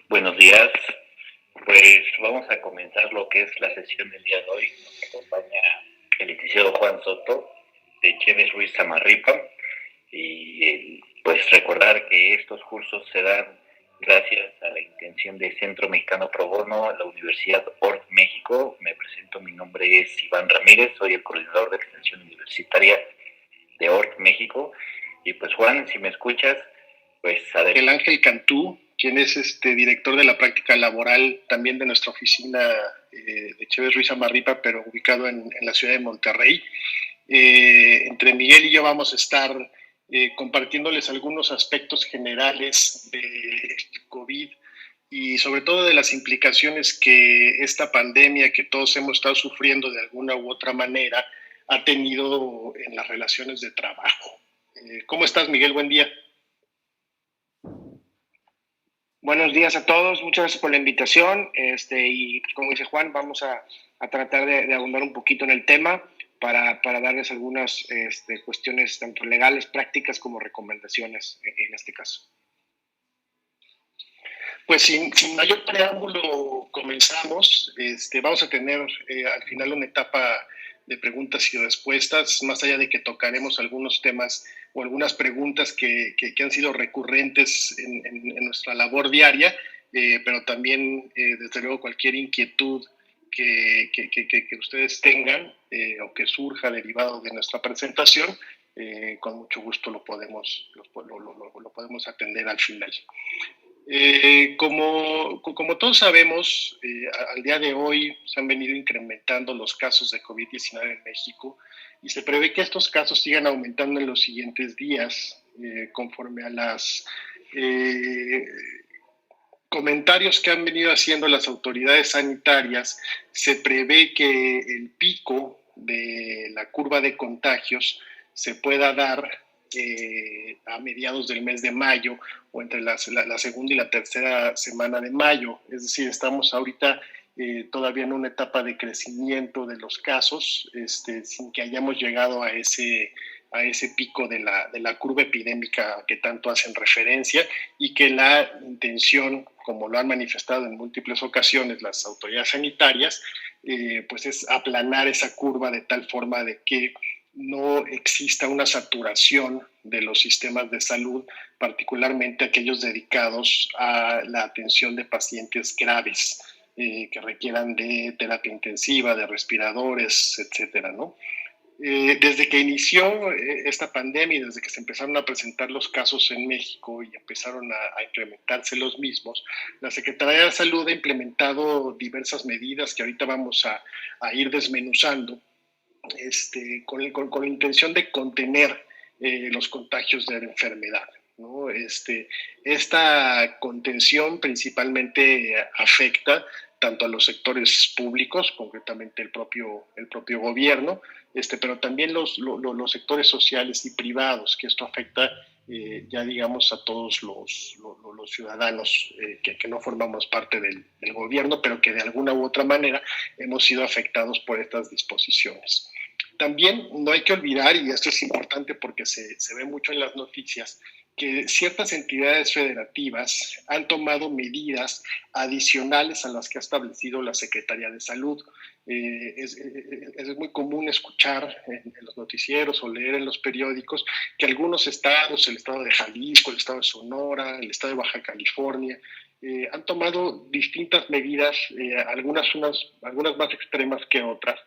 Buenos días, pues vamos a comenzar lo que es la sesión del día de hoy. Nos acompaña el licenciado Juan Soto de Chévez Ruiz Samarripa y pues recordar que estos cursos se dan gracias a la intención del Centro Mexicano Pro Bono, la Universidad ORT México. Me presento, mi nombre es Iván Ramírez, soy el coordinador de extensión universitaria de ORT México. Y pues Juan, si me escuchas, pues adelante. El Ángel Cantú, quien es director de la práctica laboral también de nuestra oficina de Chévez Ruiz Amarripa, pero ubicado en la ciudad de Monterrey. Entre Miguel y yo vamos a estar compartiéndoles algunos aspectos generales del COVID y sobre todo de las implicaciones que esta pandemia que todos hemos estado sufriendo de alguna u otra manera ha tenido en las relaciones de trabajo. ¿Cómo estás, Miguel? Buen día. Buenos días a todos, muchas gracias por la invitación y como dice Juan, vamos a tratar de abundar un poquito en el tema para darles algunas cuestiones tanto legales, prácticas como recomendaciones en este caso. Pues sin mayor preámbulo comenzamos. Vamos a tener al final una etapa de preguntas y respuestas, más allá de que tocaremos algunos temas o algunas preguntas que han sido recurrentes en nuestra labor diaria, pero también, desde luego, cualquier inquietud que ustedes tengan o que surja derivado de nuestra presentación, con mucho gusto lo podemos atender al final. Como todos sabemos, al día de hoy se han venido incrementando los casos de COVID-19 en México y se prevé que estos casos sigan aumentando en los siguientes días, conforme a los comentarios que han venido haciendo las autoridades sanitarias. Se prevé que el pico de la curva de contagios se pueda dar a mediados del mes de mayo o entre la segunda y la tercera semana de mayo. Es decir, estamos ahorita todavía en una etapa de crecimiento de los casos, sin que hayamos llegado a ese pico de la curva epidémica que tanto hacen referencia, y que la intención, como lo han manifestado en múltiples ocasiones las autoridades sanitarias, pues es aplanar esa curva de tal forma de que no exista una saturación de los sistemas de salud, particularmente aquellos dedicados a la atención de pacientes graves que requieran de terapia intensiva, de respiradores, etcétera, ¿no? Desde que inició esta pandemia y desde que se empezaron a presentar los casos en México y empezaron a implementarse los mismos, la Secretaría de Salud ha implementado diversas medidas que ahorita vamos a ir desmenuzando, con la intención de contener los contagios de la enfermedad, ¿no? Esta contención principalmente afecta tanto a los sectores públicos, concretamente el propio gobierno, pero también los sectores sociales y privados, que esto afecta ya digamos a todos los ciudadanos que no formamos parte del gobierno, pero que de alguna u otra manera hemos sido afectados por estas disposiciones. También no hay que olvidar, y esto es importante porque se ve mucho en las noticias, que ciertas entidades federativas han tomado medidas adicionales a las que ha establecido la Secretaría de Salud. Es muy común escuchar en los noticieros o leer en los periódicos que algunos estados, el estado de Jalisco, el estado de Sonora, el estado de Baja California, han tomado distintas medidas, algunas más extremas que otras,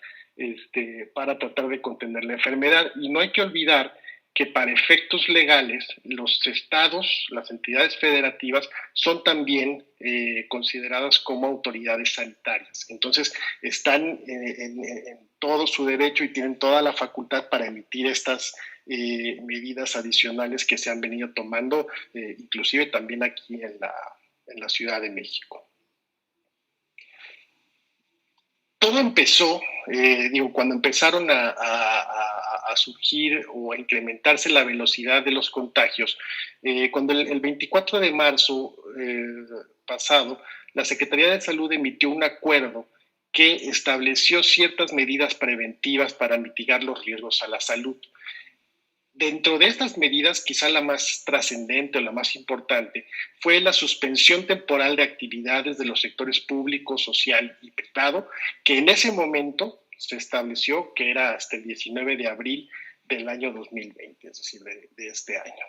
para tratar de contener la enfermedad. Y no hay que olvidar que para efectos legales los estados, las entidades federativas, son también consideradas como autoridades sanitarias. Entonces están en todo su derecho y tienen toda la facultad para emitir estas medidas adicionales que se han venido tomando, inclusive también aquí en la Ciudad de México. todo empezó, cuando empezaron a surgir o a incrementarse la velocidad de los contagios, cuando el 24 de marzo pasado, la Secretaría de Salud emitió un acuerdo que estableció ciertas medidas preventivas para mitigar los riesgos a la salud. Dentro de estas medidas, quizá la más trascendente o la más importante fue la suspensión temporal de actividades de los sectores público, social y privado, que en ese momento se estableció que era hasta el 19 de abril del año 2020, es decir, de este año.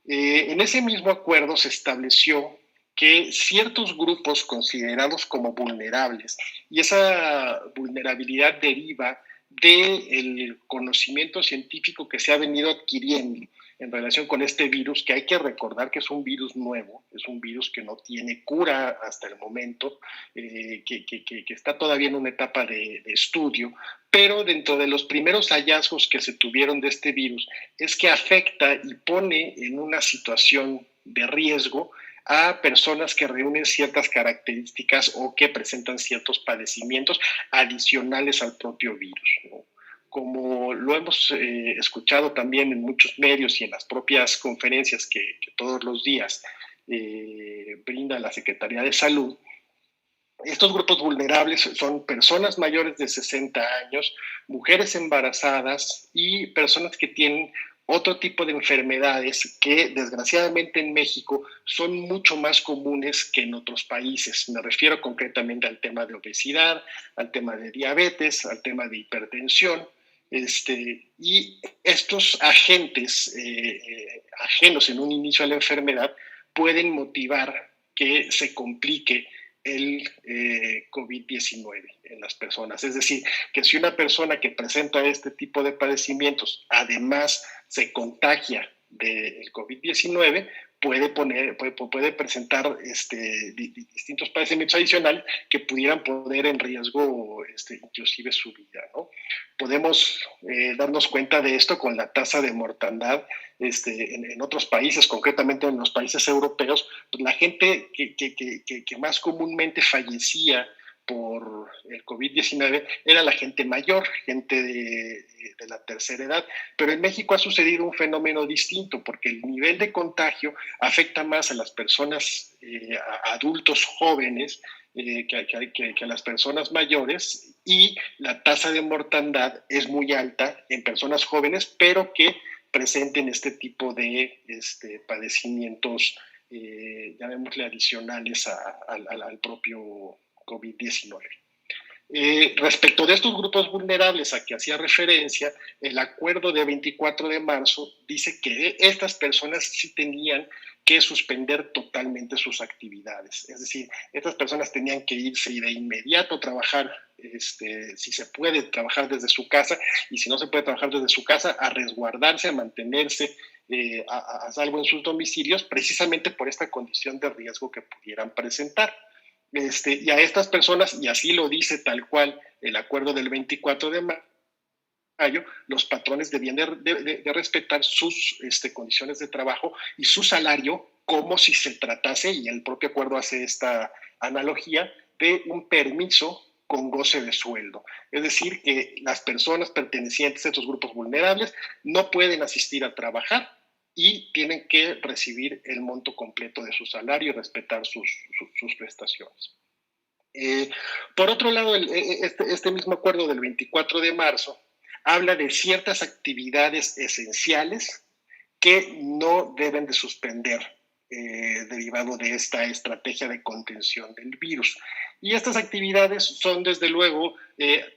En ese mismo acuerdo se estableció que ciertos grupos considerados como vulnerables, y esa vulnerabilidad deriva del conocimiento científico que se ha venido adquiriendo en relación con este virus, que hay que recordar que es un virus nuevo, es un virus que no tiene cura hasta el momento, que está todavía en una etapa de estudio, pero dentro de los primeros hallazgos que se tuvieron de este virus es que afecta y pone en una situación de riesgo a personas que reúnen ciertas características o que presentan ciertos padecimientos adicionales al propio virus, ¿no? Como lo hemos escuchado también en muchos medios y en las propias conferencias que todos los días brinda la Secretaría de Salud, estos grupos vulnerables son personas mayores de 60 años, mujeres embarazadas y personas que tienen otro tipo de enfermedades que desgraciadamente en México son mucho más comunes que en otros países. Me refiero concretamente al tema de obesidad, al tema de diabetes, al tema de hipertensión. Y estos agentes ajenos en un inicio a la enfermedad pueden motivar que se complique el COVID-19 en las personas. Es decir, que si una persona que presenta este tipo de padecimientos además se contagia del COVID-19, puede presentar distintos padecimientos adicionales que pudieran poner en riesgo inclusive su vida, ¿no? Podemos darnos cuenta de esto con la tasa de mortandad en otros países, concretamente en los países europeos. Pues la gente que más comúnmente fallecía por el COVID-19 era la gente mayor, gente de la tercera edad, pero en México ha sucedido un fenómeno distinto porque el nivel de contagio afecta más a las personas, a adultos jóvenes, que a las personas mayores, y la tasa de mortandad es muy alta en personas jóvenes, pero que presenten este tipo de padecimientos, llamémosle adicionales al propio COVID-19. Respecto de estos grupos vulnerables a que hacía referencia, el acuerdo de 24 de marzo dice que estas personas sí tenían que suspender totalmente sus actividades. Es decir, estas personas tenían que irse y de inmediato trabajar, si se puede trabajar desde su casa, y si no se puede trabajar desde su casa, a resguardarse, a mantenerse a salvo en sus domicilios, precisamente por esta condición de riesgo que pudieran presentar. Y a estas personas, y así lo dice tal cual el acuerdo del 24 de mayo, los patrones debían de respetar sus condiciones de trabajo y su salario como si se tratase, y el propio acuerdo hace esta analogía, de un permiso con goce de sueldo. Es decir, que las personas pertenecientes a estos grupos vulnerables no pueden asistir a trabajar y tienen que recibir el monto completo de su salario y respetar sus prestaciones. Por otro lado, este mismo acuerdo del 24 de marzo habla de ciertas actividades esenciales que no deben de suspender derivado de esta estrategia de contención del virus. Y estas actividades son, desde luego,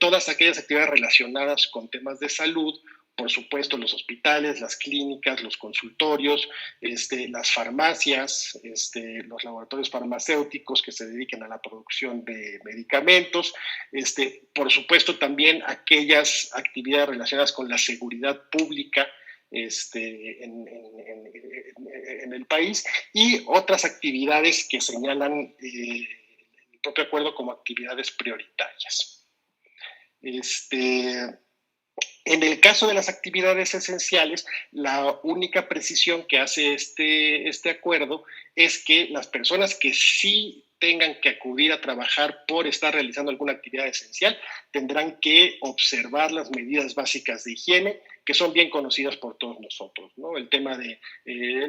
todas aquellas actividades relacionadas con temas de salud, por supuesto, los hospitales, las clínicas, los consultorios, las farmacias, los laboratorios farmacéuticos que se dediquen a la producción de medicamentos, por supuesto, también aquellas actividades relacionadas con la seguridad pública en el país, y otras actividades que señalan el propio acuerdo como actividades prioritarias. En el caso de las actividades esenciales, la única precisión que hace este acuerdo es que las personas que sí tengan que acudir a trabajar por estar realizando alguna actividad esencial, tendrán que observar las medidas básicas de higiene, que son bien conocidas por todos nosotros, ¿no? El tema de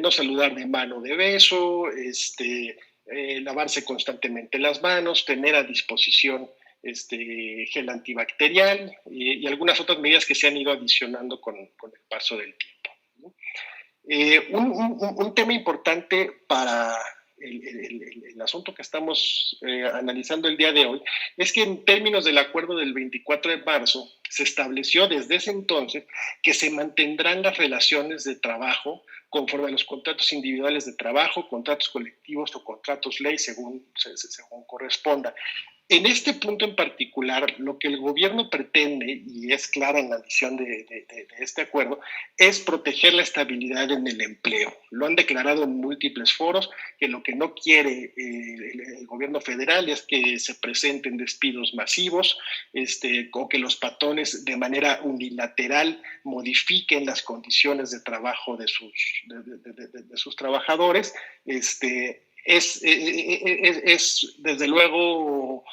no saludar de mano de beso, lavarse constantemente las manos, tener a disposición gel antibacterial y algunas otras medidas que se han ido adicionando con el paso del tiempo, ¿no? Un tema importante para el asunto que estamos analizando el día de hoy es que en términos del acuerdo del 24 de marzo se estableció desde ese entonces que se mantendrán las relaciones de trabajo conforme a los contratos individuales de trabajo, contratos colectivos o contratos ley según corresponda. En este punto en particular, lo que el gobierno pretende, y es clara en la visión de este acuerdo, es proteger la estabilidad en el empleo. Lo han declarado en múltiples foros, que lo que no quiere el gobierno federal es que se presenten despidos masivos, o que los patrones de manera unilateral modifiquen las condiciones de trabajo de sus trabajadores. Es desde luego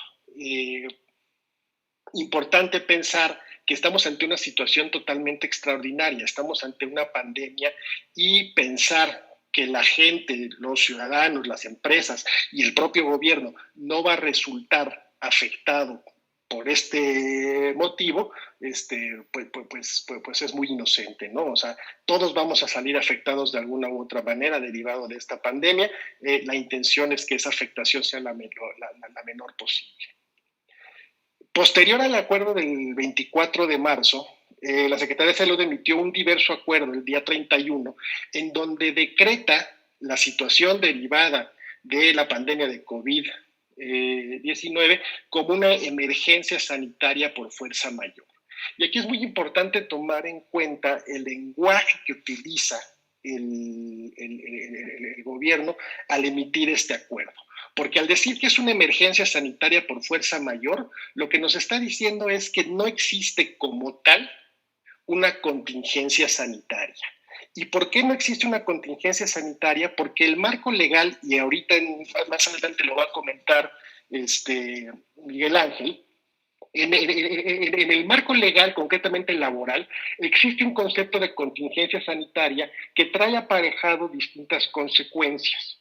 importante pensar que estamos ante una situación totalmente extraordinaria, estamos ante una pandemia y pensar que la gente, los ciudadanos, las empresas y el propio gobierno no va a resultar afectado por este motivo, pues es muy inocente, ¿no? O sea, todos vamos a salir afectados de alguna u otra manera derivado de esta pandemia. La intención es que esa afectación sea la menor posible. Posterior al acuerdo del 24 de marzo, la Secretaría de Salud emitió un diverso acuerdo el día 31, en donde decreta la situación derivada de la pandemia de COVID-19 como una emergencia sanitaria por fuerza mayor. Y aquí es muy importante tomar en cuenta el lenguaje que utiliza el gobierno al emitir este acuerdo. Porque al decir que es una emergencia sanitaria por fuerza mayor, lo que nos está diciendo es que no existe como tal una contingencia sanitaria. ¿Y por qué no existe una contingencia sanitaria? Porque el marco legal, y ahorita más adelante lo va a comentar Miguel Ángel, en el marco legal, concretamente laboral, existe un concepto de contingencia sanitaria que trae aparejado distintas consecuencias.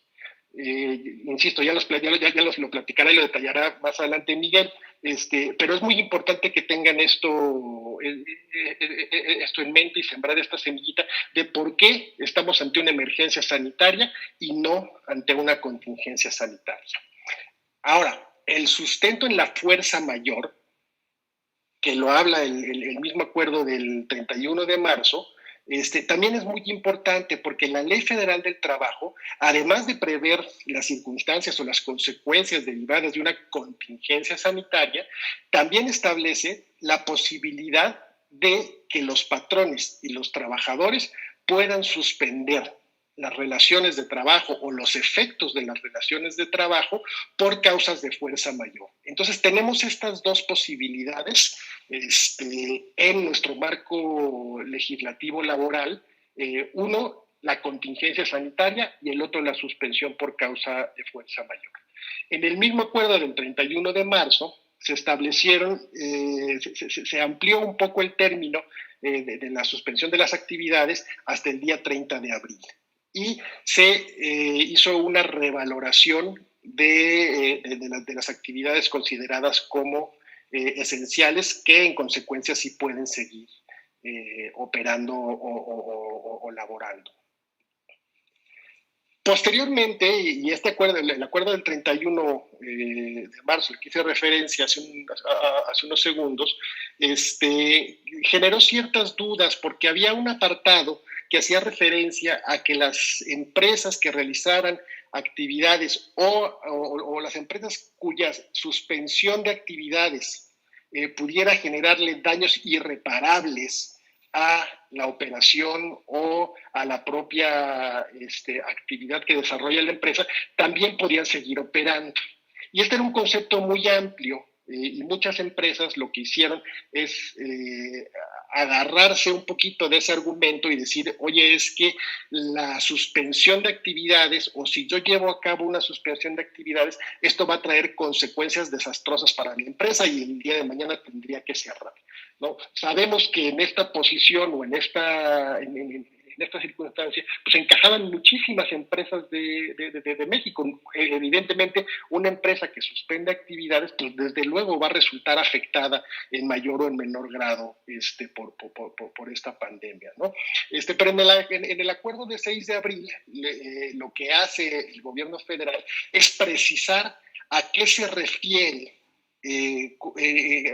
Insisto, ya lo platicará y lo detallará más adelante Miguel, pero es muy importante que tengan esto en mente y sembrar esta semillita de por qué estamos ante una emergencia sanitaria y no ante una contingencia sanitaria. Ahora, el sustento en la fuerza mayor, que lo habla el mismo acuerdo del 31 de marzo, también es muy importante porque la Ley Federal del Trabajo, además de prever las circunstancias o las consecuencias derivadas de una contingencia sanitaria, también establece la posibilidad de que los patrones y los trabajadores puedan suspender las relaciones de trabajo o los efectos de las relaciones de trabajo por causas de fuerza mayor. Entonces tenemos estas dos posibilidades en nuestro marco legislativo laboral, uno la contingencia sanitaria y el otro la suspensión por causa de fuerza mayor. En el mismo acuerdo del 31 de marzo se establecieron, se amplió un poco el término de la suspensión de las actividades hasta el día 30 de abril. Y se hizo una revaloración de las actividades consideradas como esenciales que en consecuencia sí pueden seguir operando o laborando. Posteriormente, y este acuerdo, el acuerdo del 31 de marzo, al que hice referencia hace unos segundos, generó ciertas dudas porque había un apartado que hacía referencia a que las empresas que realizaran actividades o las empresas cuya suspensión de actividades pudiera generarle daños irreparables a la operación o a la propia actividad que desarrolla la empresa, también podían seguir operando. Y este era un concepto muy amplio y muchas empresas lo que hicieron es agarrarse un poquito de ese argumento y decir, oye, es que la suspensión de actividades, o si yo llevo a cabo una suspensión de actividades, esto va a traer consecuencias desastrosas para mi empresa y el día de mañana tendría que cerrar, ¿no? Sabemos que en esta posición o en esta circunstancia, pues encajaban muchísimas empresas de México. Evidentemente, una empresa que suspende actividades, pues desde luego va a resultar afectada en mayor o en menor grado por esta pandemia, ¿no? Pero en el acuerdo de 6 de abril, lo que hace el gobierno federal es precisar a qué se refiere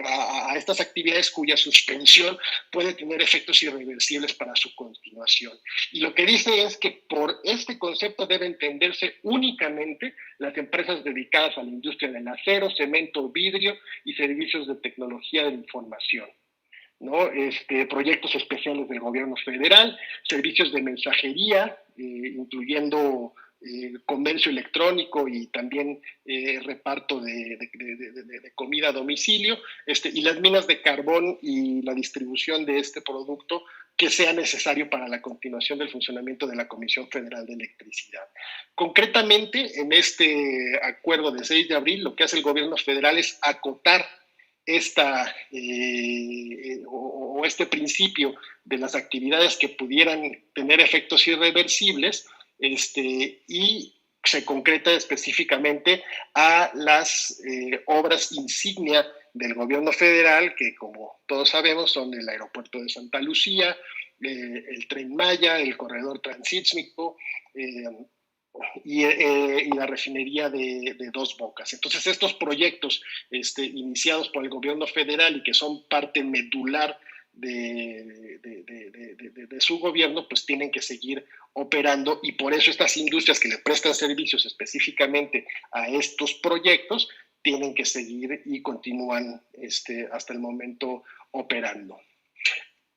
a estas actividades cuya suspensión puede tener efectos irreversibles para su continuación. Y lo que dice es que por este concepto debe entenderse únicamente las empresas dedicadas a la industria del acero, cemento, vidrio y servicios de tecnología de la información, ¿no? Proyectos especiales del gobierno federal, servicios de mensajería, incluyendo comercio electrónico y también reparto de comida a domicilio, y las minas de carbón y la distribución de este producto que sea necesario para la continuación del funcionamiento de la Comisión Federal de Electricidad. Concretamente, en este acuerdo de 6 de abril, lo que hace el gobierno federal es acotar este principio de las actividades que pudieran tener efectos irreversibles, y se concreta específicamente a las obras insignia del gobierno federal, que como todos sabemos son el aeropuerto de Santa Lucía, el Tren Maya, el corredor transísmico, y la refinería de Dos Bocas. Entonces, estos proyectos iniciados por el gobierno federal y que son parte medular de su gobierno, pues tienen que seguir operando, y por eso estas industrias que le prestan servicios específicamente a estos proyectos tienen que seguir y continúan hasta el momento operando.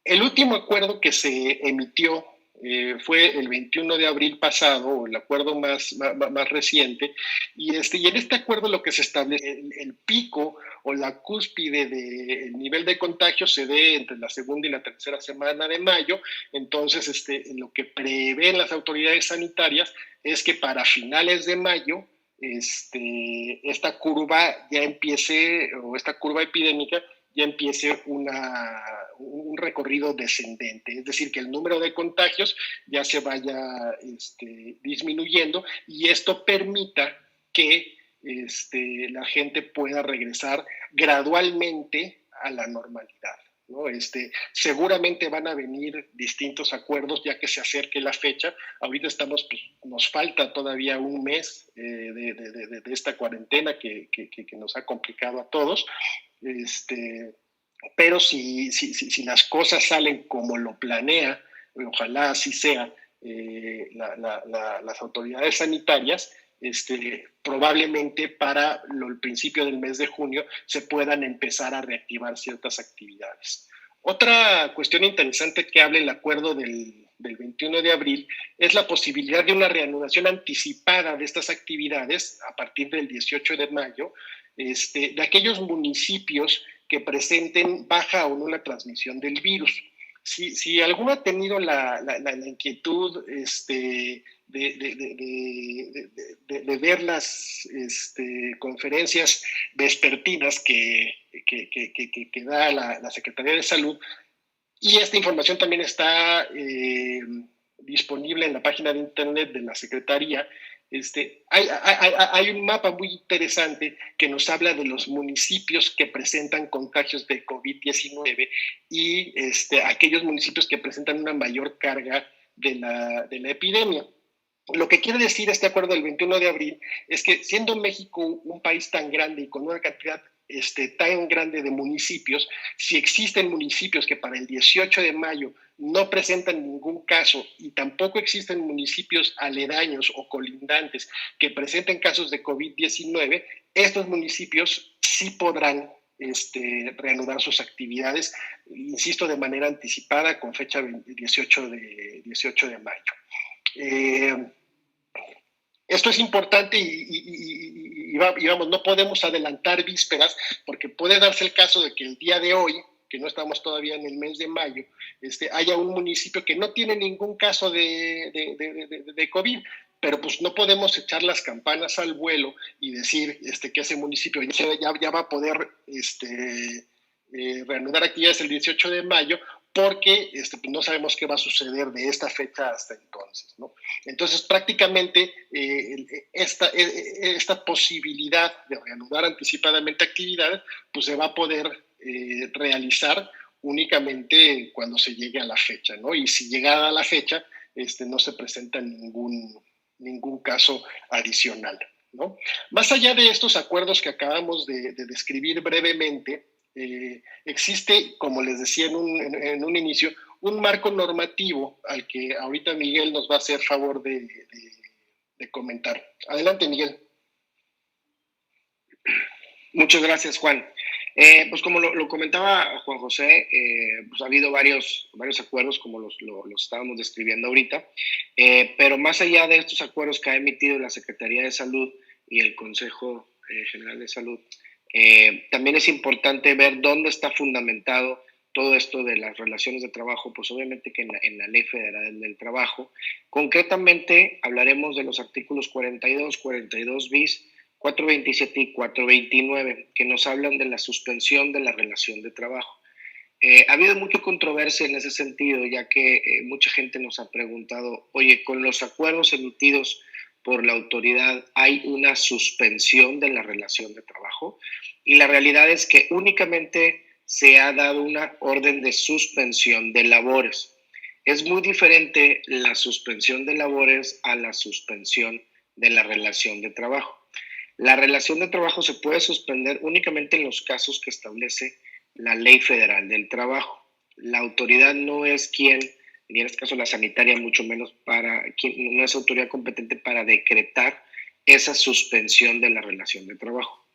El último acuerdo que se emitió fue el 21 de abril pasado, el acuerdo más reciente, y en este acuerdo lo que se establece, el pico o la cúspide del nivel de contagio se dé entre la segunda y la tercera semana de mayo. Entonces, lo que prevén las autoridades sanitarias es que para finales de mayo esta curva ya empiece, o esta curva epidémica ya empiece un recorrido descendente, es decir, que el número de contagios ya se vaya disminuyendo, y esto permita que la gente pueda regresar gradualmente a la normalidad, ¿no? Seguramente van a venir distintos acuerdos ya que se acerque la fecha. Ahorita nos falta todavía un mes de esta cuarentena que nos ha complicado a todos. Pero si las cosas salen como lo planea, ojalá así sea, las autoridades sanitarias, probablemente para el principio del mes de junio se puedan empezar a reactivar ciertas actividades. Otra cuestión interesante que habla el acuerdo del 21 de abril es la posibilidad de una reanudación anticipada de estas actividades a partir del 18 de mayo, de aquellos municipios que presenten baja o nula transmisión del virus. Si alguno ha tenido la inquietud de ver las conferencias vespertinas que da la Secretaría de Salud, y esta información también está disponible en la página de internet de la Secretaría, hay un mapa muy interesante que nos habla de los municipios que presentan contagios de COVID-19 y aquellos municipios que presentan una mayor carga de la epidemia. Lo que quiere decir este acuerdo del 21 de abril es que, siendo México un país tan grande y con una cantidad tan grande de municipios, si existen municipios que para el 18 de mayo no presentan ningún caso, y tampoco existen municipios aledaños o colindantes que presenten casos de COVID-19, estos municipios sí podrán reanudar sus actividades, insisto, de manera anticipada con fecha 18 de mayo. Esto es importante y vamos, no podemos adelantar vísperas, porque puede darse el caso de que el día de hoy que no estamos todavía en el mes de mayo, haya un municipio que no tiene ningún caso de COVID, pero pues no podemos echar las campanas al vuelo y decir que ese municipio ya va a poder reanudar actividades el 18 de mayo, porque pues no sabemos qué va a suceder de esta fecha hasta entonces, ¿no? Entonces, prácticamente esta posibilidad de reanudar anticipadamente actividades, pues se va a poder realizar únicamente cuando se llegue a la fecha, ¿no? Y si llegada a la fecha, no se presenta ningún caso adicional, ¿no? Más allá de estos acuerdos que acabamos de describir brevemente, existe, como les decía en un inicio, un marco normativo al que ahorita Miguel nos va a hacer favor de comentar. Adelante, Miguel. Muchas gracias, Juan. Pues como lo comentaba Juan José, pues ha habido varios acuerdos como los estábamos describiendo ahorita, pero más allá de estos acuerdos que ha emitido la Secretaría de Salud y el Consejo General de Salud, también es importante ver dónde está fundamentado todo esto de las relaciones de trabajo, pues obviamente que en la Ley Federal del Trabajo. Concretamente hablaremos de los artículos 42, 42 bis, 427 y 429, que nos hablan de la suspensión de la relación de trabajo. Ha habido mucha controversia en ese sentido, ya que mucha gente nos ha preguntado, oye, con los acuerdos emitidos por la autoridad, ¿hay una suspensión de la relación de trabajo? Y la realidad es que únicamente se ha dado una orden de suspensión de labores. Es muy diferente la suspensión de labores a la suspensión de la relación de trabajo. La relación de trabajo se puede suspender únicamente en los casos que establece la Ley Federal del Trabajo. La autoridad no es quien, y en este caso la sanitaria mucho menos, no es autoridad competente para decretar esa suspensión de la relación de trabajo.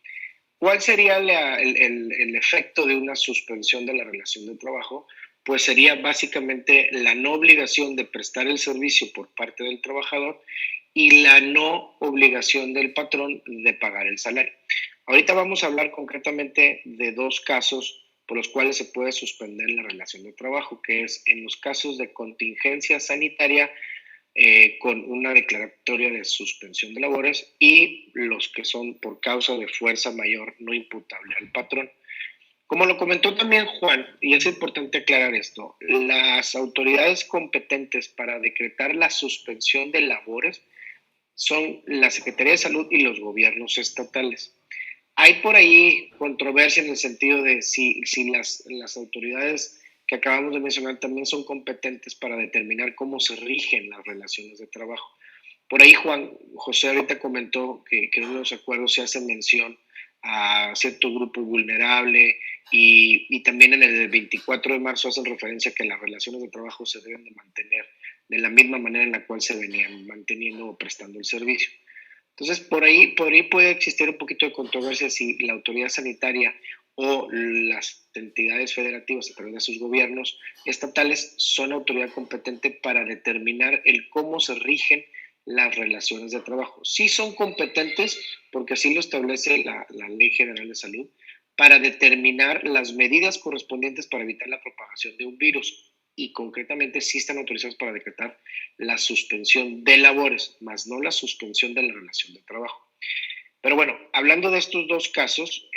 ¿Cuál sería el efecto de una suspensión de la relación de trabajo? Pues sería básicamente la no obligación de prestar el servicio por parte del trabajador y la no obligación del patrón de pagar el salario. Ahorita vamos a hablar concretamente de dos casos por los cuales se puede suspender la relación de trabajo, que es en los casos de contingencia sanitaria con una declaratoria de suspensión de labores y los que son por causa de fuerza mayor no imputable al patrón. Como lo comentó también Juan, y es importante aclarar esto, las autoridades competentes para decretar la suspensión de labores son la Secretaría de Salud y los gobiernos estatales. Hay por ahí controversia en el sentido de si las autoridades que acabamos de mencionar también son competentes para determinar cómo se rigen las relaciones de trabajo. Por ahí Juan José ahorita comentó que en uno de los acuerdos se hace mención a cierto grupo vulnerable y también en el 24 de marzo hacen referencia a que las relaciones de trabajo se deben de mantener de la misma manera en la cual se venían manteniendo o prestando el servicio. Entonces, por ahí puede existir un poquito de controversia si la autoridad sanitaria o las entidades federativas a través de sus gobiernos estatales son autoridad competente para determinar el cómo se rigen las relaciones de trabajo. Sí son competentes, porque así lo establece la Ley General de Salud, para determinar las medidas correspondientes para evitar la propagación de un virus y concretamente sí están autorizados para decretar la suspensión de labores, más no la suspensión de la relación de trabajo. Pero bueno, hablando de estos dos casos,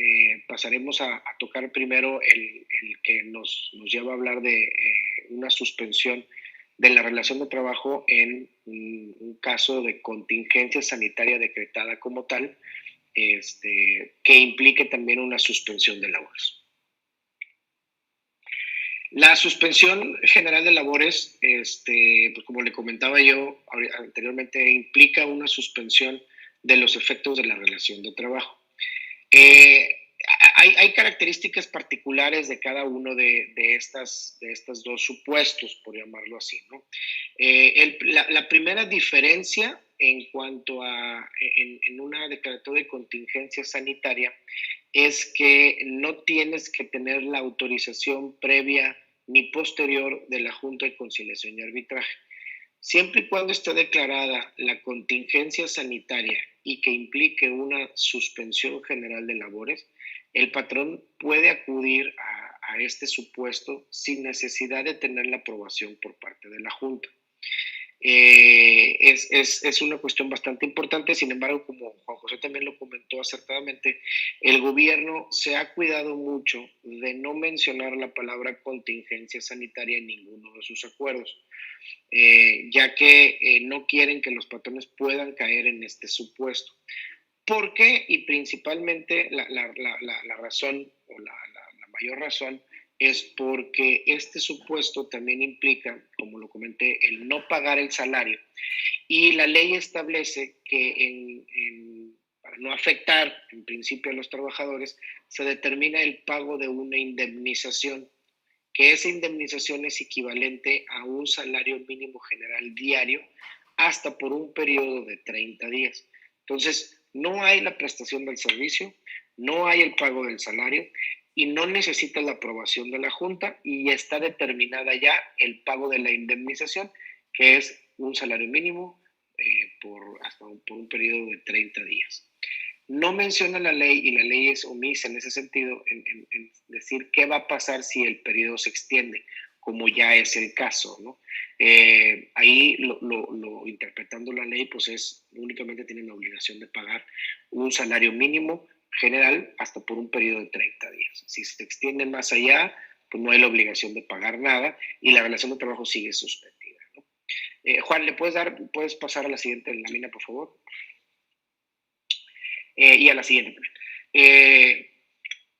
pasaremos a tocar primero el que nos lleva a hablar de una suspensión de la relación de trabajo en un caso de contingencia sanitaria decretada como tal, que implique también una suspensión de labores. La suspensión general de labores, pues como le comentaba yo anteriormente, implica una suspensión de los efectos de la relación de trabajo. Hay características particulares de cada uno de estos dos supuestos, por llamarlo así, ¿no? La primera diferencia en cuanto a en una declaratoria de contingencia sanitaria es que no tienes que tener la autorización previa ni posterior de la Junta de Conciliación y Arbitraje. Siempre y cuando esté declarada la contingencia sanitaria y que implique una suspensión general de labores, el patrón puede acudir a a este supuesto sin necesidad de tener la aprobación por parte de la Junta. Es una cuestión bastante importante. Sin embargo, como Juan José también lo comentó acertadamente, el gobierno se ha cuidado mucho de no mencionar la palabra contingencia sanitaria en ninguno de sus acuerdos, ya que no quieren que los patrones puedan caer en este supuesto. ¿Por qué? Y principalmente la razón o la mayor razón es porque este supuesto también implica, como lo comenté, el no pagar el salario. Y la ley establece que para no afectar en principio a los trabajadores, se determina el pago de una indemnización, que esa indemnización es equivalente a un salario mínimo general diario hasta por un periodo de 30 días. Entonces, no hay la prestación del servicio, no hay el pago del salario y no necesita la aprobación de la Junta y está determinada ya el pago de la indemnización, que es un salario mínimo por un periodo de 30 días. No menciona la ley y la ley es omisa en ese sentido en decir qué va a pasar si el periodo se extiende, como ya es el caso, ¿no? Ahí interpretando la ley, pues únicamente tienen la obligación de pagar un salario mínimo general hasta por un periodo de 30 días. Si se extienden más allá, pues no hay la obligación de pagar nada y la relación de trabajo sigue suspendida, ¿no? Juan, puedes pasar a la siguiente lámina, por favor? Y a la siguiente también.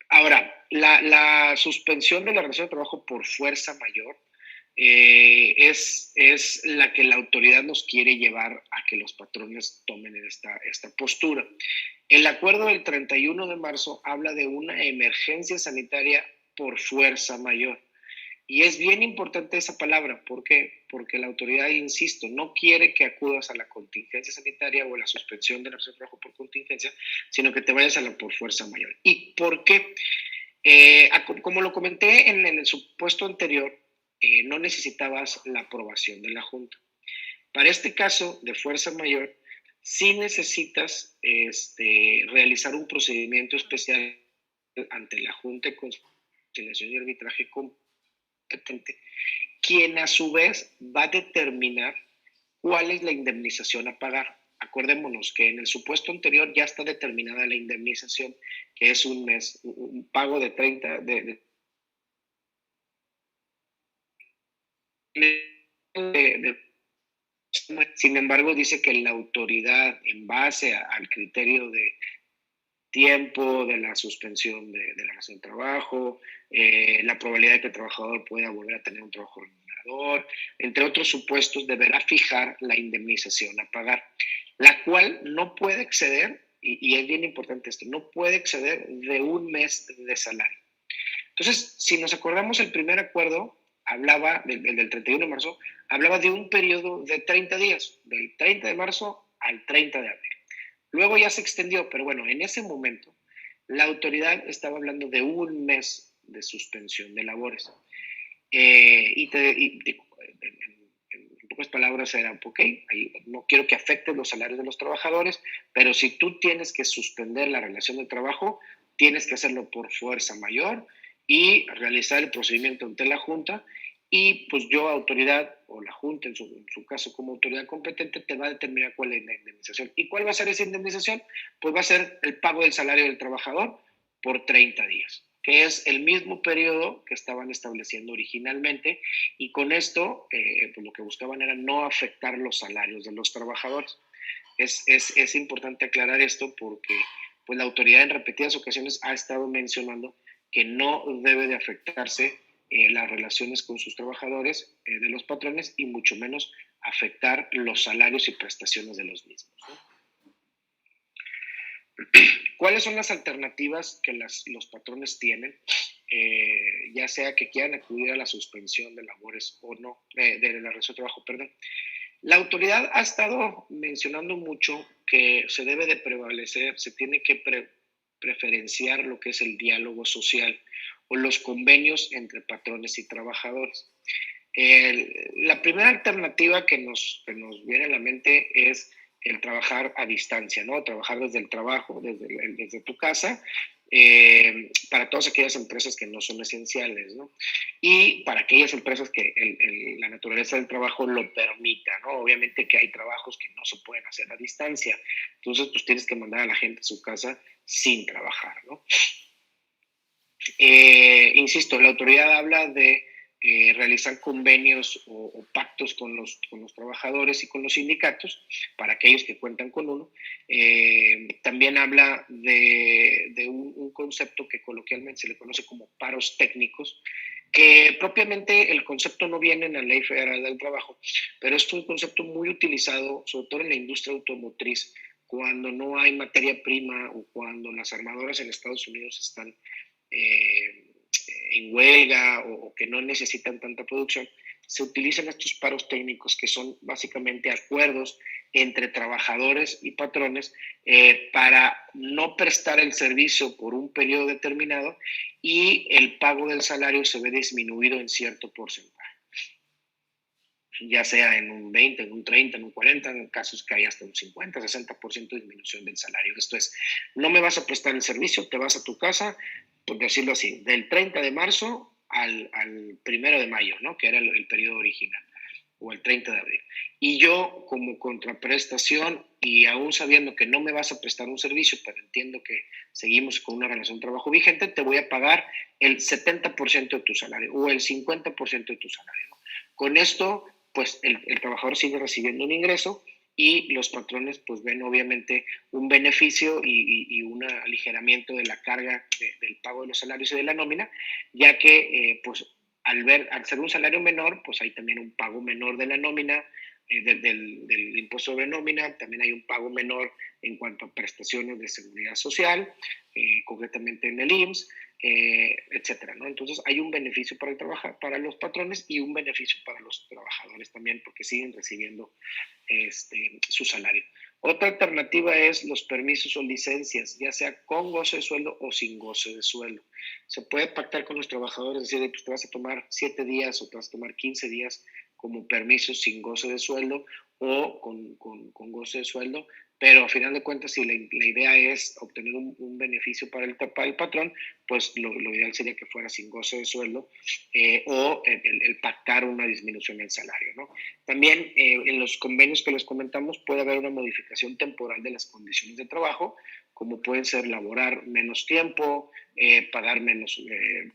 Ahora, la suspensión de la relación de trabajo por fuerza mayor es la que la autoridad nos quiere llevar a que los patrones tomen esta postura. El acuerdo del 31 de marzo habla de una emergencia sanitaria por fuerza mayor. Y es bien importante esa palabra. ¿Por qué? Porque la autoridad, insisto, no quiere que acudas a la contingencia sanitaria o a la suspensión de la relación de trabajo por contingencia, sino que te vayas a la por fuerza mayor. ¿Y por qué? Como lo comenté en el supuesto anterior, no necesitabas la aprobación de la Junta. Para este caso de fuerza mayor, sí necesitas realizar un procedimiento especial ante la Junta de Conciliación y Arbitraje competente, quien a su vez va a determinar cuál es la indemnización a pagar. Acordémonos que en el supuesto anterior ya está determinada la indemnización, que es un mes, un pago de 30, sin embargo, dice que la autoridad, en base al criterio de tiempo de la suspensión de la relación de trabajo, la probabilidad de que el trabajador pueda volver a tener un trabajo remunerador, entre otros supuestos, deberá fijar la indemnización a pagar, la cual no puede exceder, y es bien importante esto, no puede exceder de un mes de salario. Entonces, si nos acordamos, el primer acuerdo hablaba, del 31 de marzo, hablaba de un periodo de 30 días, del 30 de marzo al 30 de abril. Luego ya se extendió, pero bueno, en ese momento la autoridad estaba hablando de un mes de suspensión de labores. En pocas palabras era, ok, ahí no quiero que afecten los salarios de los trabajadores, pero si tú tienes que suspender la relación de trabajo, tienes que hacerlo por fuerza mayor y realizar el procedimiento ante la Junta. Y pues yo, autoridad, o la Junta en su caso como autoridad competente, te va a determinar cuál es la indemnización. ¿Y cuál va a ser esa indemnización? Pues va a ser el pago del salario del trabajador por 30 días, que es el mismo periodo que estaban estableciendo originalmente, y con esto pues lo que buscaban era no afectar los salarios de los trabajadores. Es importante aclarar esto porque pues la autoridad en repetidas ocasiones ha estado mencionando que no debe de afectarse las relaciones con sus trabajadores de los patrones y mucho menos afectar los salarios y prestaciones de los mismos, ¿no? ¿Cuáles son las alternativas que los patrones tienen? Ya sea que quieran acudir a la suspensión de labores o no, de la relación de trabajo, perdón. La autoridad ha estado mencionando mucho que se debe de prevalecer, se tiene que preferenciar lo que es el diálogo social o los convenios entre patrones y trabajadores. La primera alternativa que nos viene a la mente es el trabajar a distancia, ¿no? Trabajar desde el trabajo, desde tu casa, para todas aquellas empresas que no son esenciales, ¿no? Y para aquellas empresas que la naturaleza del trabajo lo permita, ¿no? Obviamente que hay trabajos que no se pueden hacer a distancia, entonces pues tienes que mandar a la gente a su casa sin trabajar, ¿no? Insisto, la autoridad habla de realizar convenios o pactos con los trabajadores y con los sindicatos, para aquellos que cuentan con uno. También habla de un concepto que coloquialmente se le conoce como paros técnicos, que propiamente el concepto no viene en la Ley Federal del Trabajo, pero es un concepto muy utilizado, sobre todo en la industria automotriz, cuando no hay materia prima o cuando las armadoras en Estados Unidos están en huelga o que no necesitan tanta producción, se utilizan estos paros técnicos, que son básicamente acuerdos entre trabajadores y patrones para no prestar el servicio por un periodo determinado y el pago del salario se ve disminuido en cierto porcentaje, ya sea en un 20, en un 30, en un 40, en casos que hay hasta un 50, 60% de disminución del salario. Esto es, no me vas a prestar el servicio, te vas a tu casa, por decirlo así, del 30 de marzo al 1 de mayo, ¿no? Que era el periodo original, o el 30 de abril. Y yo, como contraprestación, y aún sabiendo que no me vas a prestar un servicio, pero entiendo que seguimos con una relación de trabajo vigente, te voy a pagar el 70% de tu salario o el 50% de tu salario, ¿no? Con esto, pues el trabajador sigue recibiendo un ingreso y los patrones pues ven obviamente un beneficio y un aligeramiento de la carga del pago de los salarios y de la nómina, ya que pues al ser un salario menor, pues hay también un pago menor de la nómina, del impuesto sobre nómina, también hay un pago menor en cuanto a prestaciones de seguridad social, concretamente en el IMSS, etcétera, ¿no? Entonces hay un beneficio para los patrones y un beneficio para los trabajadores también, porque siguen recibiendo su salario. Otra alternativa es los permisos o licencias, ya sea con goce de sueldo o sin goce de sueldo. Se puede pactar con los trabajadores, es decir, que te vas a tomar 7 días o te vas a tomar 15 días como permisos sin goce de sueldo o con goce de sueldo, pero a final de cuentas, si la idea es obtener un beneficio para el patrón, pues lo ideal sería que fuera sin goce de sueldo o el pactar una disminución del salario, ¿no? También en los convenios que les comentamos puede haber una modificación temporal de las condiciones de trabajo, como pueden ser laborar menos tiempo, pagar menos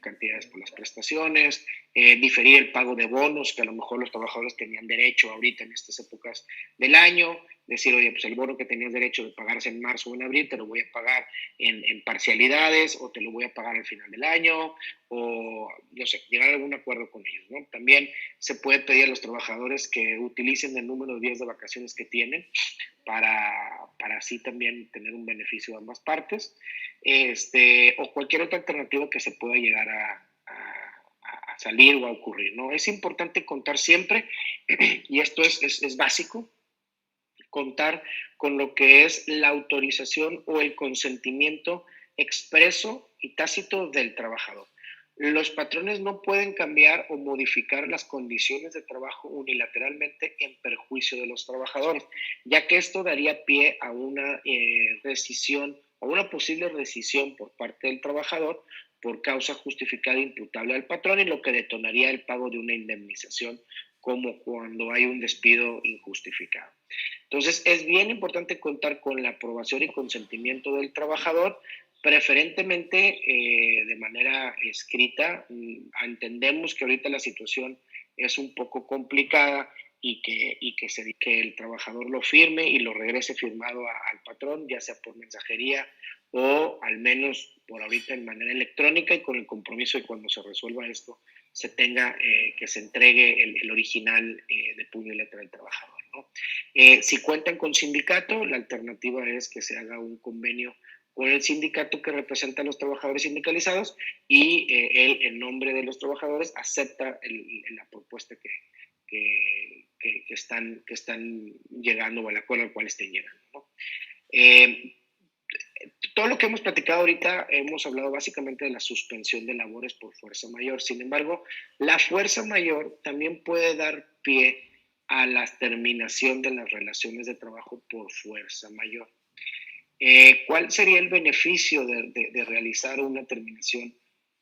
cantidades por las prestaciones, diferir el pago de bonos que a lo mejor los trabajadores tenían derecho ahorita en estas épocas del año, decir, oye, pues el bono que tenías derecho de pagarse en marzo o en abril te lo voy a pagar en parcialidades o te lo voy a pagar al final del año o, no sé, llegar a algún acuerdo con ellos, ¿no? También se puede pedir a los trabajadores que utilicen el número de días de vacaciones que tienen para así también tener un beneficio de ambas partes, o cualquier otra alternativa que se pueda llegar a salir o a ocurrir, ¿no? Es importante contar siempre, y esto es básico, contar con lo que es la autorización o el consentimiento expreso y tácito del trabajador. Los patrones no pueden cambiar o modificar las condiciones de trabajo unilateralmente en perjuicio de los trabajadores, ya que esto daría pie a una rescisión o una posible rescisión por parte del trabajador por causa justificada imputable al patrón, y lo que detonaría el pago de una indemnización, como cuando hay un despido injustificado. Entonces, es bien importante contar con la aprobación y consentimiento del trabajador, preferentemente de manera escrita. Entendemos que ahorita la situación es un poco complicada y que el trabajador lo firme y lo regrese firmado al patrón, ya sea por mensajería o al menos por ahorita en manera electrónica, y con el compromiso de cuando se resuelva esto se tenga que se entregue el original de puño y letra del trabajador, ¿no? Si cuentan con sindicato, la alternativa es que se haga un convenio con el sindicato que representa a los trabajadores sindicalizados y él, en nombre de los trabajadores, acepta la propuesta que están llegando, o el acuerdo al cual estén llegando, ¿no? Todo lo que hemos platicado ahorita, hemos hablado básicamente de la suspensión de labores por fuerza mayor. Sin embargo, la fuerza mayor también puede dar pie a la terminación de las relaciones de trabajo por fuerza mayor. ¿Cuál sería el beneficio de realizar una terminación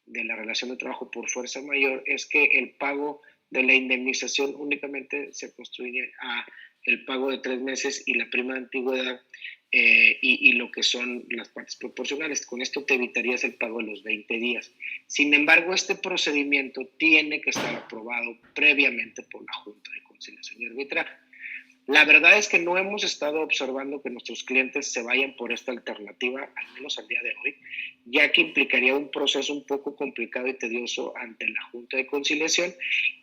de la relación de trabajo por fuerza mayor? Es que el pago de la indemnización únicamente se construye a el pago de 3 meses y la prima de antigüedad y lo que son las partes proporcionales. Con esto te evitarías el pago de los 20 días. Sin embargo, este procedimiento tiene que estar aprobado previamente por la Junta de Conciliación y Arbitraje. La verdad es que no hemos estado observando que nuestros clientes se vayan por esta alternativa, al menos al día de hoy, ya que implicaría un proceso un poco complicado y tedioso ante la Junta de Conciliación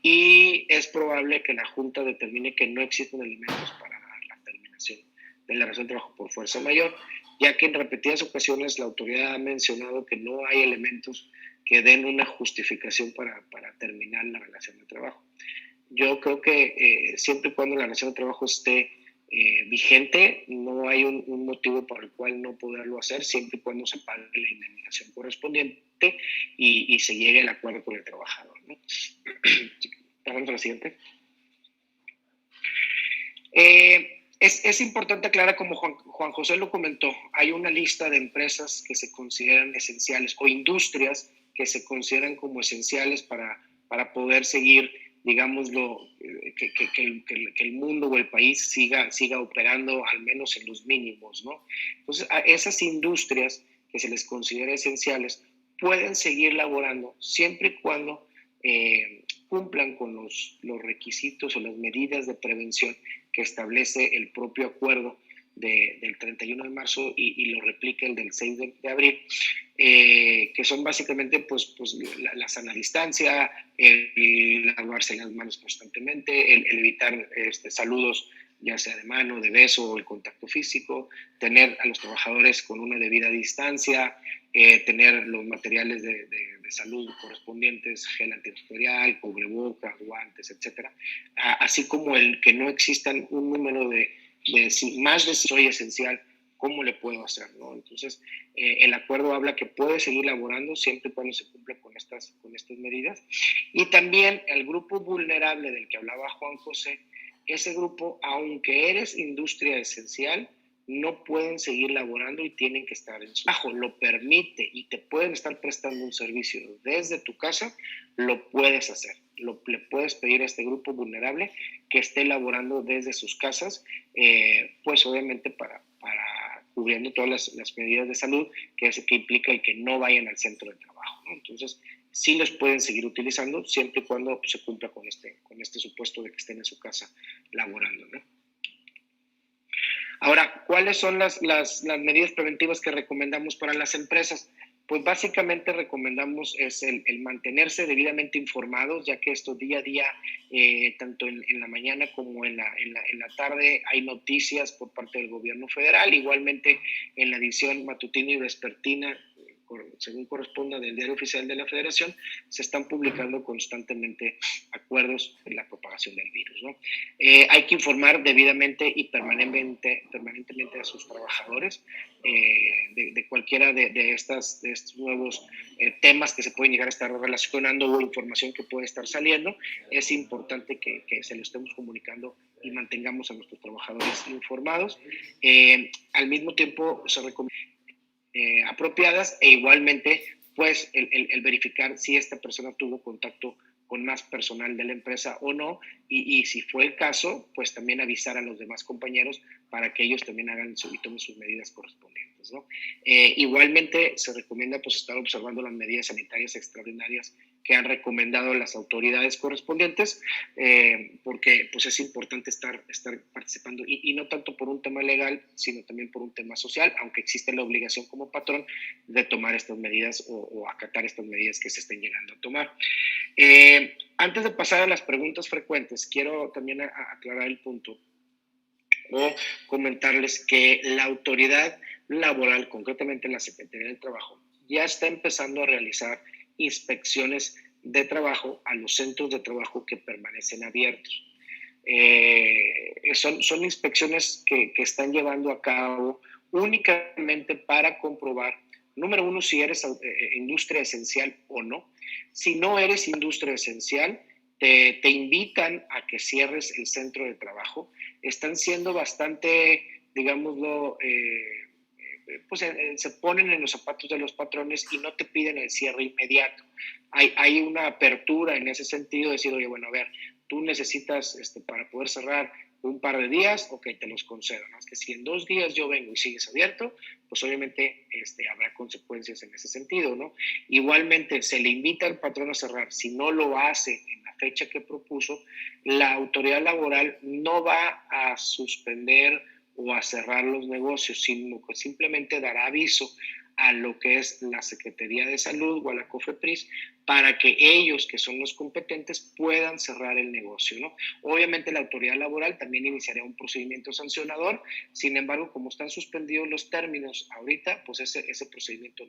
y es probable que la Junta determine que no existen elementos para la terminación de la relación de trabajo por fuerza mayor, ya que en repetidas ocasiones la autoridad ha mencionado que no hay elementos que den una justificación para terminar la relación de trabajo. Yo creo que siempre y cuando la relación de trabajo esté vigente, no hay un motivo por el cual no poderlo hacer, siempre y cuando se pague la indemnización correspondiente y se llegue al acuerdo con el trabajador, ¿no? Pasamos a la siguiente. Es importante aclarar, como Juan José lo comentó, hay una lista de empresas que se consideran esenciales o industrias que se consideran como esenciales para poder seguir, digámoslo, que el mundo o el país siga operando al menos en los mínimos, ¿no? Entonces, a esas industrias que se les considera esenciales pueden seguir laborando siempre y cuando cumplan con los requisitos o las medidas de prevención que establece el propio acuerdo del 31 de marzo y lo replica el del 6 de abril, que son básicamente pues la sana distancia, el lavarse las manos constantemente, el evitar saludos ya sea de mano, de beso o el contacto físico, tener a los trabajadores con una debida distancia, tener los materiales de salud correspondientes, gel antibacterial, cubrebocas, guantes, etcétera, así como el que no existan un número de más de si soy esencial, ¿cómo le puedo hacer? ¿No? Entonces, el acuerdo habla que puede seguir laborando siempre y cuando se cumpla con estas medidas. Y también el grupo vulnerable del que hablaba Juan José, ese grupo, aunque eres industria esencial, no pueden seguir laborando y tienen que estar en su trabajo. Lo permite y te pueden estar prestando un servicio desde tu casa, lo puedes hacer. Le puedes pedir a este grupo vulnerable que esté laborando desde sus casas, pues obviamente para cubriendo todas las medidas de salud que implica el que no vayan al centro de trabajo, ¿no? Entonces, sí los pueden seguir utilizando siempre y cuando se cumpla con este supuesto de que estén en su casa laborando, ¿no? Ahora, ¿cuáles son las medidas preventivas que recomendamos para las empresas? Pues básicamente recomendamos es el mantenerse debidamente informados, ya que esto día a día, tanto en la mañana como en la tarde, hay noticias por parte del gobierno federal, igualmente en la edición matutina y vespertina, según corresponda del Diario Oficial de la Federación, se están publicando constantemente acuerdos en la propagación del virus, ¿no? Hay que informar debidamente y permanentemente a sus trabajadores de cualquiera de estos nuevos temas que se pueden llegar a estar relacionando o información que puede estar saliendo. Es importante que se lo estemos comunicando y mantengamos a nuestros trabajadores informados. Al mismo tiempo, se recomienda apropiadas e igualmente pues el verificar si esta persona tuvo contacto con más personal de la empresa o no y si fue el caso pues también avisar a los demás compañeros para que ellos también hagan y tomen sus medidas correspondientes, ¿no? Igualmente se recomienda pues estar observando las medidas sanitarias extraordinarias que han recomendado las autoridades correspondientes, porque pues es importante estar participando y no tanto por un tema legal, sino también por un tema social, aunque existe la obligación como patrón de tomar estas medidas o acatar estas medidas que se estén llegando a tomar. Antes de pasar a las preguntas frecuentes, quiero también aclarar el punto o comentarles que la autoridad laboral, concretamente la Secretaría del Trabajo, ya está empezando a realizar inspecciones de trabajo a los centros de trabajo que permanecen abiertos. Son inspecciones que están llevando a cabo únicamente para comprobar, número uno, si eres industria esencial o no. Si no eres industria esencial, te invitan a que cierres el centro de trabajo. Están siendo bastante, digámoslo, se ponen en los zapatos de los patrones y no te piden el cierre inmediato. Hay una apertura en ese sentido, de decir, oye, bueno, a ver, tú necesitas para poder cerrar un par de días, ok, te los concedo. Más que si en 2 días yo vengo y sigues abierto, pues obviamente habrá consecuencias en ese sentido, ¿no? Igualmente, se le invita al patrón a cerrar. Si no lo hace en la fecha que propuso, la autoridad laboral no va a suspender o a cerrar los negocios, sino que simplemente dará aviso a lo que es la Secretaría de Salud o a la COFEPRIS para que ellos, que son los competentes, puedan cerrar el negocio, ¿no? Obviamente la autoridad laboral también iniciaría un procedimiento sancionador, sin embargo, como están suspendidos los términos ahorita, pues ese procedimiento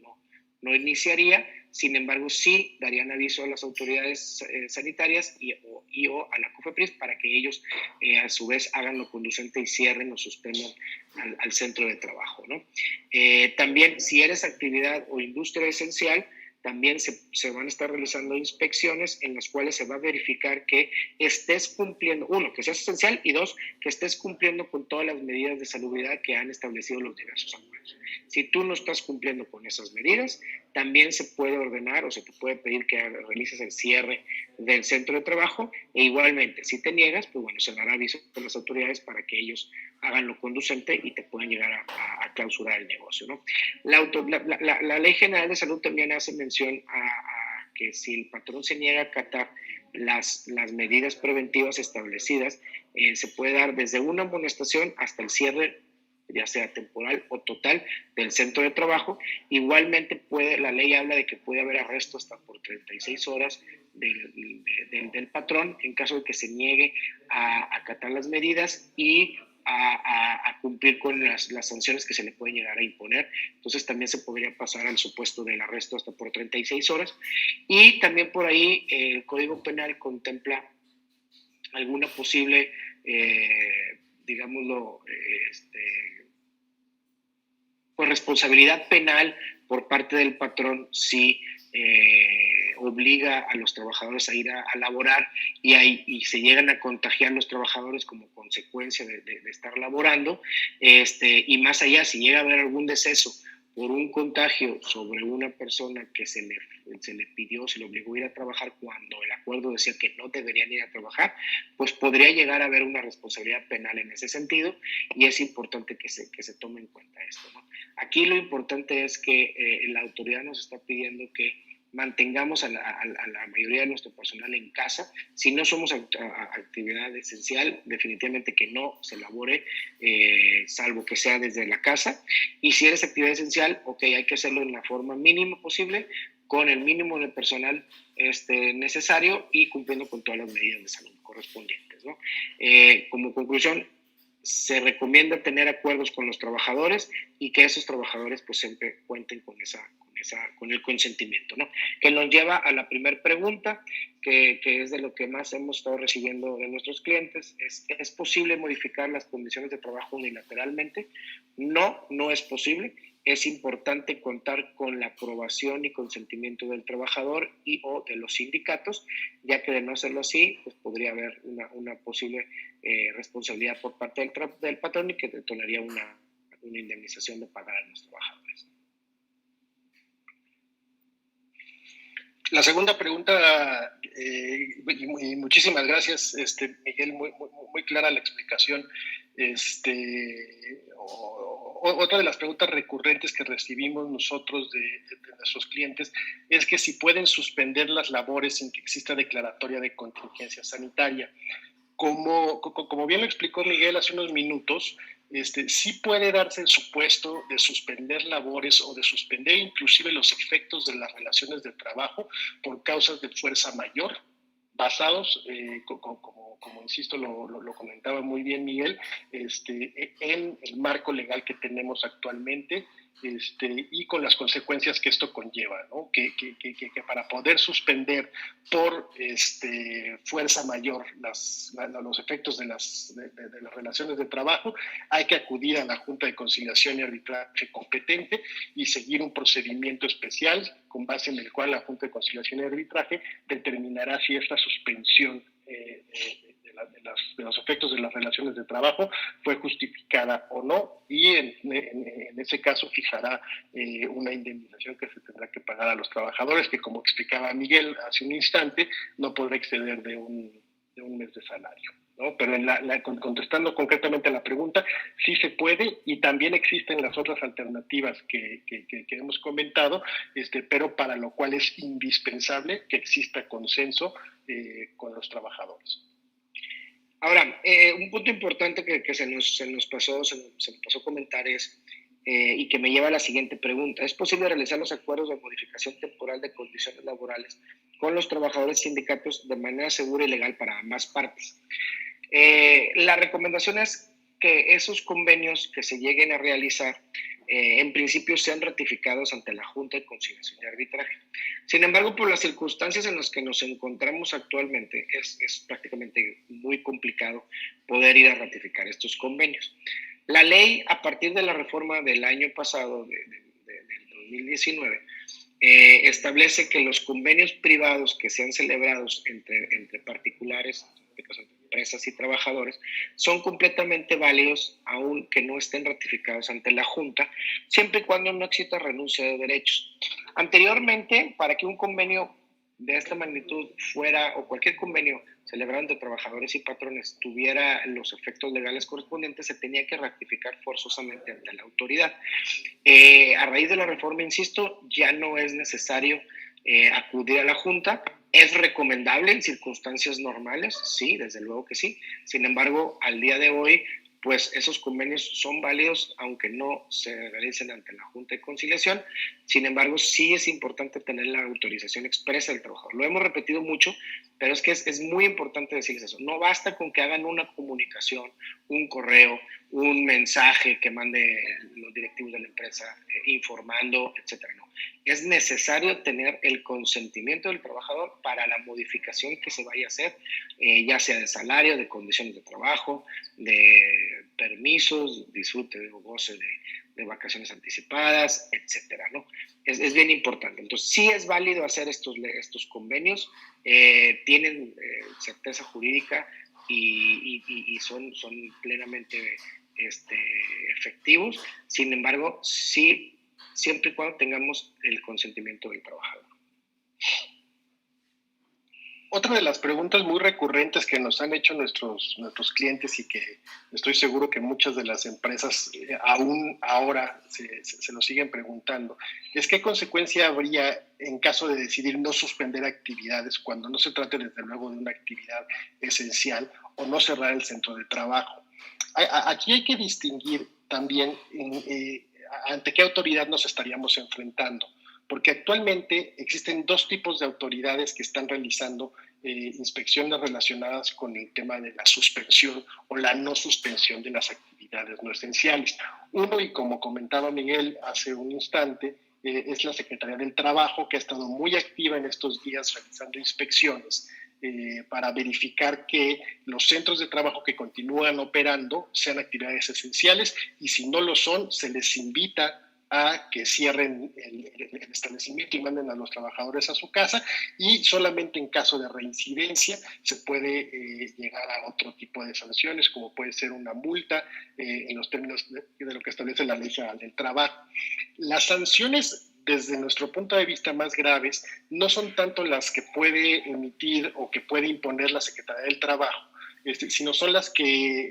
no iniciaría, sin embargo, sí darían aviso a las autoridades sanitarias y o a la COFEPRIS para que ellos a su vez hagan lo conducente y cierren o suspendan al centro de trabajo, ¿no? También, si eres actividad o industria esencial, también se van a estar realizando inspecciones en las cuales se va a verificar que estés cumpliendo, uno, que seas esencial, y dos, que estés cumpliendo con todas las medidas de salubridad que han establecido los diversos acuerdos. Si tú no estás cumpliendo con esas medidas, también se puede ordenar o se te puede pedir que realices el cierre del centro de trabajo, e igualmente, si te niegas, pues bueno, se dará aviso a las autoridades para que ellos hagan lo conducente y te puedan llegar a clausurar el negocio, ¿no? La Ley General de Salud también hace mención a que si el patrón se niega a acatar las medidas preventivas establecidas, se puede dar desde una amonestación hasta el cierre, ya sea temporal o total, del centro de trabajo. Igualmente la ley habla de que puede haber arresto hasta por 36 horas del patrón en caso de que se niegue a acatar las medidas y a cumplir con las sanciones que se le pueden llegar a imponer. Entonces también se podría pasar al supuesto del arresto hasta por 36 horas. Y también por ahí el Código Penal contempla alguna posible, digámoslo, pues responsabilidad penal por parte del patrón si obliga a los trabajadores a ir a laborar y se llegan a contagiar los trabajadores como consecuencia de estar laborando, y más allá, si llega a haber algún deceso por un contagio sobre una persona que se le pidió, se le obligó a ir a trabajar cuando el acuerdo decía que no deberían ir a trabajar, pues podría llegar a haber una responsabilidad penal en ese sentido, y es importante que se tome en cuenta esto, ¿no? Aquí lo importante es que la autoridad nos está pidiendo que mantengamos a la mayoría de nuestro personal en casa. Si no somos actividad esencial, definitivamente que no se labore, salvo que sea desde la casa. Y si eres actividad esencial, ok, hay que hacerlo en la forma mínima posible, con el mínimo de personal necesario y cumpliendo con todas las medidas de salud correspondientes, ¿no? Como conclusión, se recomienda tener acuerdos con los trabajadores y que esos trabajadores pues siempre cuenten con el consentimiento, ¿no? Que nos lleva a la primera pregunta, que es de lo que más hemos estado recibiendo de nuestros clientes. ¿Es posible modificar las condiciones de trabajo unilateralmente? No es posible. Es importante contar con la aprobación y consentimiento del trabajador y o de los sindicatos, ya que de no hacerlo así, pues podría haber una posible responsabilidad por parte del patrón y que detonaría una indemnización de pagar a los trabajadores. La segunda pregunta, y muchísimas gracias, Miguel, muy clara la explicación. Otra de las preguntas recurrentes que recibimos nosotros de nuestros clientes es que si pueden suspender las labores sin que exista declaratoria de contingencia sanitaria. Como bien lo explicó Miguel hace unos minutos, sí puede darse el supuesto de suspender labores o de suspender inclusive los efectos de las relaciones de trabajo por causas de fuerza mayor, basados, como insisto, lo comentaba muy bien Miguel, en el marco legal que tenemos actualmente, y con las consecuencias que esto conlleva, ¿no? Que para poder suspender por fuerza mayor los efectos de las relaciones de trabajo, hay que acudir a la Junta de Conciliación y Arbitraje competente y seguir un procedimiento especial con base en el cual la Junta de Conciliación y Arbitraje determinará si esta suspensión de de los efectos de las relaciones de trabajo fue justificada o no, y en ese caso fijará una indemnización que se tendrá que pagar a los trabajadores, que como explicaba Miguel hace un instante, no podrá exceder de un mes de salario, ¿no? Pero contestando concretamente a la pregunta, sí se puede, y también existen las otras alternativas que hemos comentado, pero para lo cual es indispensable que exista consenso con los trabajadores. Ahora, un punto importante que se nos pasó a comentar es, y que me lleva a la siguiente pregunta: ¿es posible realizar los acuerdos de modificación temporal de condiciones laborales con los trabajadores y sindicatos de manera segura y legal para ambas partes? La recomendación es que esos convenios que se lleguen a realizar en principio sean ratificados ante la Junta de Conciliación y Arbitraje. Sin embargo, por las circunstancias en las que nos encontramos actualmente, es prácticamente muy complicado poder ir a ratificar estos convenios. La ley, a partir de la reforma del año pasado, del 2019, establece que los convenios privados que sean celebrados entre particulares, entre empresas y trabajadores, son completamente válidos aunque no estén ratificados ante la Junta, siempre y cuando no exista renuncia de derechos. Anteriormente, para que un convenio de esta magnitud fuera, o cualquier convenio celebrado entre trabajadores y patrones, tuviera los efectos legales correspondientes, se tenía que ratificar forzosamente ante la autoridad. A raíz de la reforma, insisto, ya no es necesario acudir a la Junta. ¿Es recomendable en circunstancias normales? Sí, desde luego que sí. Sin embargo, al día de hoy, pues esos convenios son válidos aunque no se realicen ante la Junta de Conciliación. Sin embargo, sí es importante tener la autorización expresa del trabajador. Lo hemos repetido mucho, pero es que es muy importante decirles eso. No basta con que hagan una comunicación, un correo, un mensaje que mande los directivos de la empresa informando, etcétera. No. Es necesario tener el consentimiento del trabajador para la modificación que se vaya a hacer, ya sea de salario, de condiciones de trabajo, de permisos, disfrute o goce de vacaciones anticipadas, etcétera, ¿no? Es bien importante. Entonces, sí es válido hacer estos convenios, tienen certeza jurídica y son plenamente efectivos. Sin embargo, sí, siempre y cuando tengamos el consentimiento del trabajador. Otra de las preguntas muy recurrentes que nos han hecho nuestros clientes, y que estoy seguro que muchas de las empresas aún ahora se lo siguen preguntando, es qué consecuencia habría en caso de decidir no suspender actividades cuando no se trate desde luego de una actividad esencial, o no cerrar el centro de trabajo. Aquí hay que distinguir también ante qué autoridad nos estaríamos enfrentando, porque actualmente existen dos tipos de autoridades que están realizando inspecciones relacionadas con el tema de la suspensión o la no suspensión de las actividades no esenciales. Uno, y como comentaba Miguel hace un instante, es la Secretaría del Trabajo, que ha estado muy activa en estos días realizando inspecciones para verificar que los centros de trabajo que continúan operando sean actividades esenciales, y si no lo son, se les invita a que cierren el establecimiento y manden a los trabajadores a su casa, y solamente en caso de reincidencia se puede llegar a otro tipo de sanciones, como puede ser una multa en los términos de lo que establece la Ley Federal del Trabajo. Las sanciones, desde nuestro punto de vista, más graves no son tanto las que puede emitir o que puede imponer la Secretaría del Trabajo, sino son las que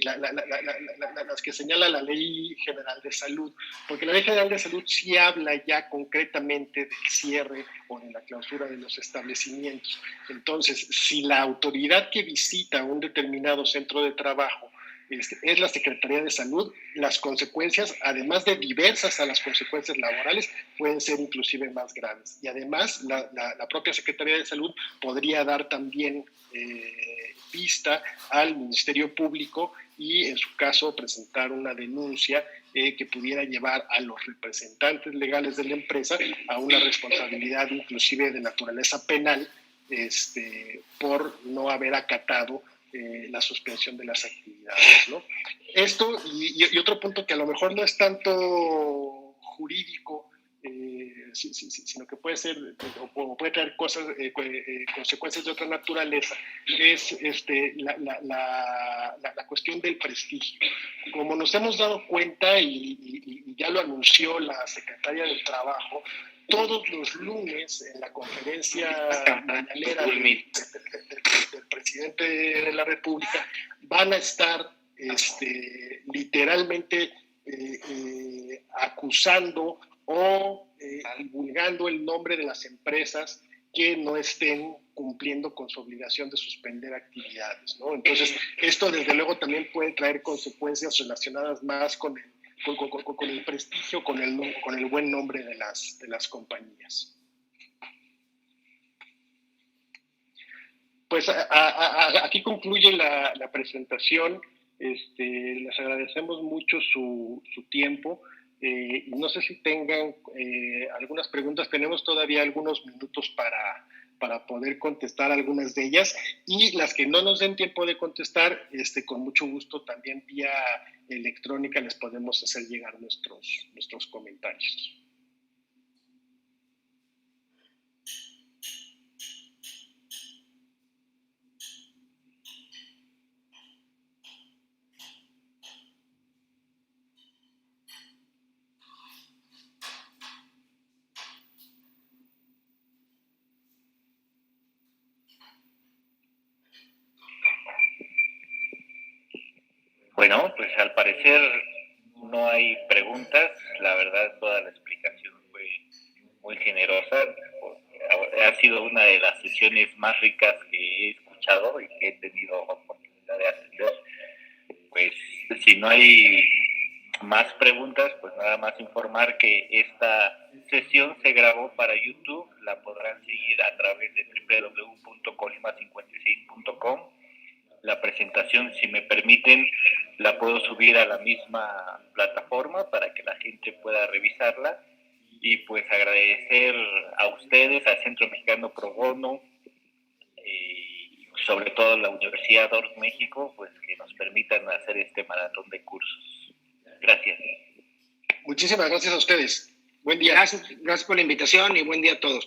señala la Ley General de Salud, porque la Ley General de Salud sí habla ya concretamente del cierre o de la clausura de los establecimientos. Entonces, si la autoridad que visita un determinado centro de trabajo es la Secretaría de Salud, las consecuencias, además de diversas a las consecuencias laborales, pueden ser inclusive más graves. Y además, la propia Secretaría de Salud podría dar también vista al Ministerio Público y, en su caso, presentar una denuncia que pudiera llevar a los representantes legales de la empresa a una responsabilidad inclusive de naturaleza penal por no haber acatado la suspensión de las actividades, ¿no? Esto y otro punto que a lo mejor no es tanto jurídico, sino que puede ser o puede traer consecuencias de otra naturaleza, es la cuestión del prestigio. Como nos hemos dado cuenta y ya lo anunció la secretaria del Trabajo, todos los lunes en la conferencia mañanera del presidente de la República van a estar literalmente acusando o divulgando el nombre de las empresas que no estén cumpliendo con su obligación de suspender actividades, ¿no? Entonces, esto desde luego también puede traer consecuencias relacionadas más con el prestigio, con el buen nombre de las compañías. Pues aquí concluye la presentación. Les agradecemos mucho su tiempo. No sé si tengan algunas preguntas. Tenemos todavía algunos minutos para poder contestar algunas de ellas, y las que no nos den tiempo de contestar, con mucho gusto también vía electrónica les podemos hacer llegar nuestros comentarios. Bueno, pues al parecer no hay preguntas. La verdad, toda la explicación fue muy generosa. Ha sido una de las sesiones más ricas que he escuchado y que he tenido oportunidad de atender. Pues si no hay más preguntas, pues nada más informar que esta sesión se grabó para YouTube. La podrán seguir a través de www.colima56.com. La presentación, si me permiten, la puedo subir a la misma plataforma para que la gente pueda revisarla. Y pues agradecer a ustedes, al Centro Mexicano Pro Bono, y sobre todo a la Universidad Ort México, pues que nos permitan hacer este maratón de cursos. Gracias. Muchísimas gracias a ustedes. Buen día. Gracias por la invitación y buen día a todos.